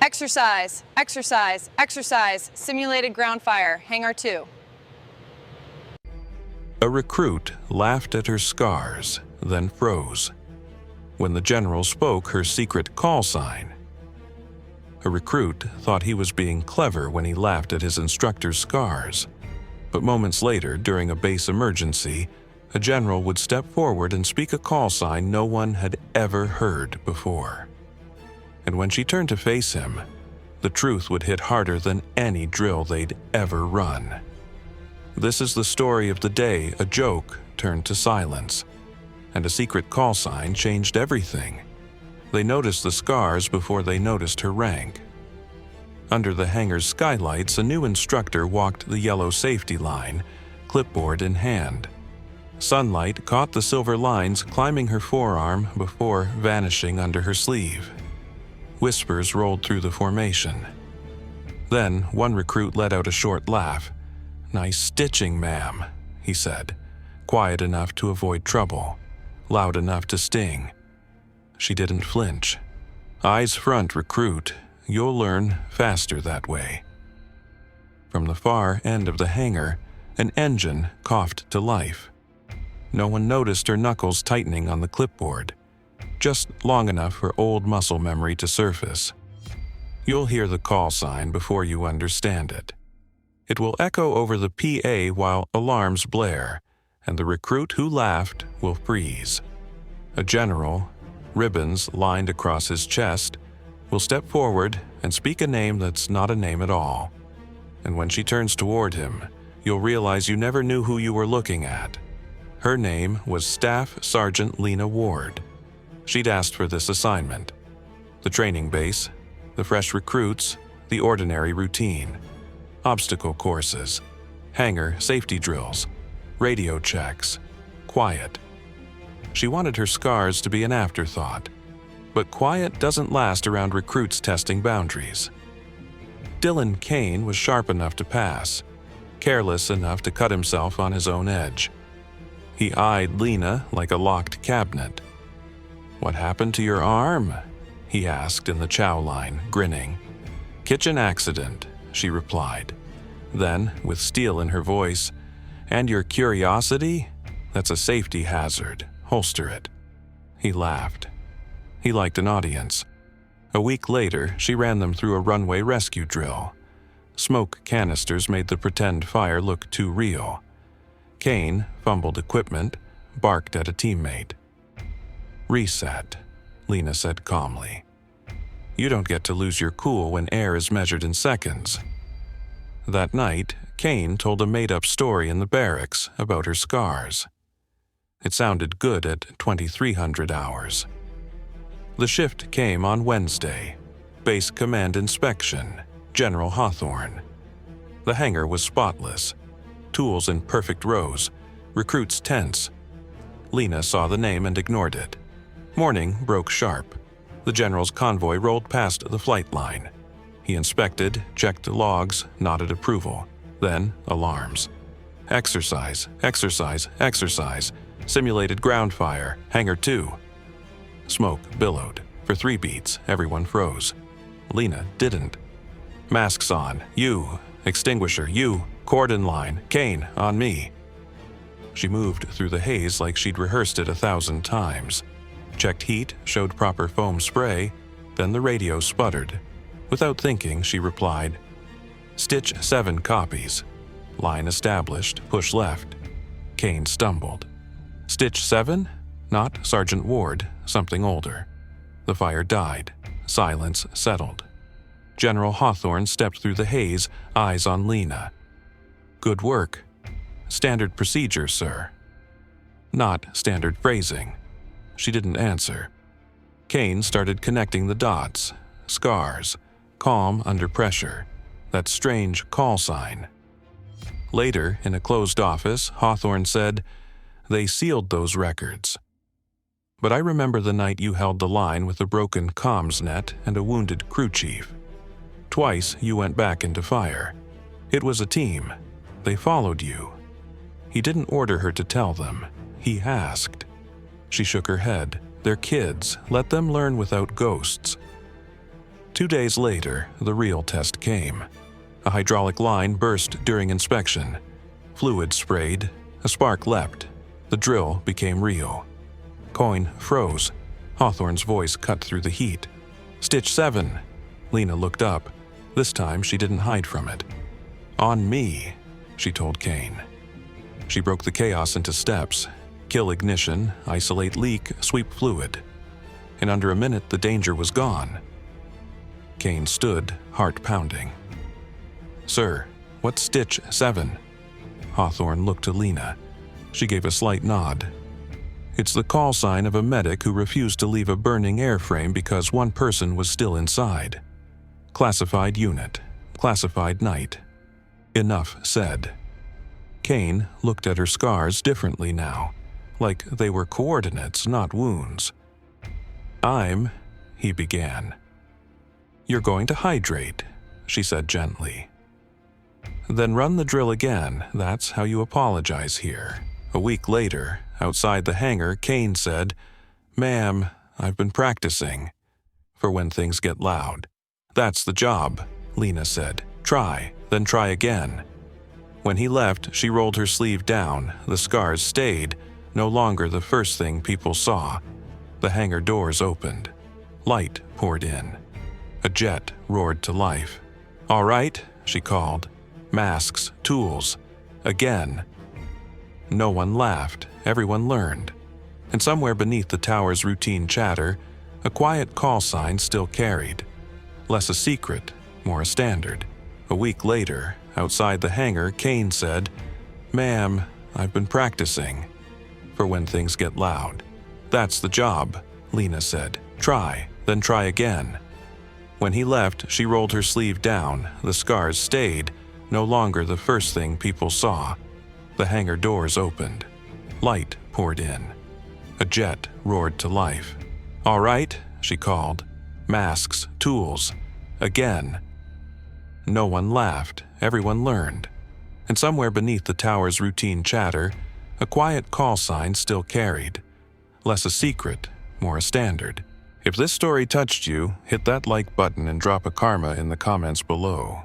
Exercise, exercise, exercise, simulated ground fire, hangar 2. A recruit laughed at her scars, then froze. When the general spoke her secret call sign. A recruit thought he was being clever when he laughed at his instructor's scars. But moments later, during a base emergency, a general would step forward and speak a call sign no one had ever heard before. And when she turned to face him, the truth would hit harder than any drill they'd ever run. This is the story of the day a joke turned to silence, and a secret call sign changed everything. They noticed the scars before they noticed her rank. Under the hangar's skylights, a new instructor walked the yellow safety line, clipboard in hand. Sunlight caught the silver lines climbing her forearm before vanishing under her sleeve. Whispers rolled through the formation. Then one recruit let out a short laugh. "Nice stitching, ma'am," he said, quiet enough to avoid trouble, loud enough to sting. She didn't flinch. "Eyes front, recruit. You'll learn faster that way." From the far end of the hangar, an engine coughed to life. No one noticed her knuckles tightening on the clipboard, just long enough for old muscle memory to surface. You'll hear the call sign before you understand it. It will echo over the PA while alarms blare, and the recruit who laughed will freeze. A general, ribbons lined across his chest, will step forward and speak a name that's not a name at all. And when she turns toward him, you'll realize you never knew who you were looking at. Her name was Staff Sergeant Lena Ward. She'd asked for this assignment. The training base, the fresh recruits, the ordinary routine. Obstacle courses, hangar safety drills, radio checks, quiet. She wanted her scars to be an afterthought, but quiet doesn't last around recruits testing boundaries. Dylan Kane was sharp enough to pass, careless enough to cut himself on his own edge. He eyed Lena like a locked cabinet. "What happened to your arm?" he asked in the chow line, grinning. "Kitchen accident," she replied. Then, with steel in her voice, "And your curiosity? That's a safety hazard. Holster it." He laughed. He liked an audience. A week later, she ran them through a runway rescue drill. Smoke canisters made the pretend fire look too real. Kane fumbled equipment, barked at a teammate. "Reset," Lena said calmly. "You don't get to lose your cool when air is measured in seconds." That night, Kane told a made-up story in the barracks about her scars. It sounded good at 2300 hours. The shift came on Wednesday. Base Command Inspection, General Hawthorne. The hangar was spotless. Tools in perfect rows, recruits tense. Lena saw the name and ignored it. Morning broke sharp. The general's convoy rolled past the flight line. He inspected, checked logs, nodded approval. Then alarms. "Exercise, exercise, exercise. Simulated ground fire, hangar 2. Smoke billowed. For 3 beats, everyone froze. Lena didn't. "Masks on. You. Extinguisher. You. Cordon line. Kane, on me." She moved through the haze like she'd rehearsed it 1,000 times. Checked heat, showed proper foam spray, then the radio sputtered. Without thinking, she replied, "Stitch 7 copies. Line established, push left." Kane stumbled. "Stitch 7? Not Sergeant Ward, something older." The fire died. Silence settled. General Hawthorne stepped through the haze, eyes on Lena. "Good work. Standard procedure, sir." Not standard phrasing. She didn't answer. Kane started connecting the dots. Scars. Calm under pressure. That strange call sign. Later, in a closed office, Hawthorne said, "They sealed those records. But I remember the night you held the line with a broken comms net and a wounded crew chief. Twice you went back into fire. It was a team. They followed you." He didn't order her to tell them. He asked. She shook her head. "They're kids. Let them learn without ghosts." 2 days later, the real test came. A hydraulic line burst during inspection. Fluid sprayed. A spark leapt. The drill became real. Coin froze. Hawthorne's voice cut through the heat. "Stitch 7. Lena looked up. This time she didn't hide from it. "On me," she told Kane. She broke the chaos into steps. Kill ignition, isolate leak, sweep fluid. In under a minute, the danger was gone. Kane stood, heart pounding. "Sir, what's Stitch 7? Hawthorne looked to Lena. She gave a slight nod. "It's the call sign of a medic who refused to leave a burning airframe because one person was still inside. Classified unit. Classified night." Enough said. Kane looked at her scars differently now, like they were coordinates, not wounds. He began. "You're going to hydrate," she said gently. "Then run the drill again. That's how you apologize here." A week later, outside the hangar, Kane said, "Ma'am, I've been practicing for when things get loud." "That's the job," Lena said. "Try, then try again." When he left, she rolled her sleeve down. The scars stayed, no longer the first thing people saw. The hangar doors opened. Light poured in. A jet roared to life. "All right," she called. "Masks, tools. Again." No one laughed. Everyone learned. And somewhere beneath the tower's routine chatter, a quiet call sign still carried. Less a secret, more a standard. A week later, outside the hangar, Kane said, "Ma'am, I've been practicing for when things get loud." "That's the job," Lena said. "Try, then try again." When he left, she rolled her sleeve down. The scars stayed, no longer the first thing people saw. The hangar doors opened. Light poured in. A jet roared to life. "All right," she called. "Masks, tools. Again." No one laughed. Everyone learned. And somewhere beneath the tower's routine chatter, a quiet call sign still carried. Less a secret, more a standard. If this story touched you, hit that like button and drop a karma in the comments below.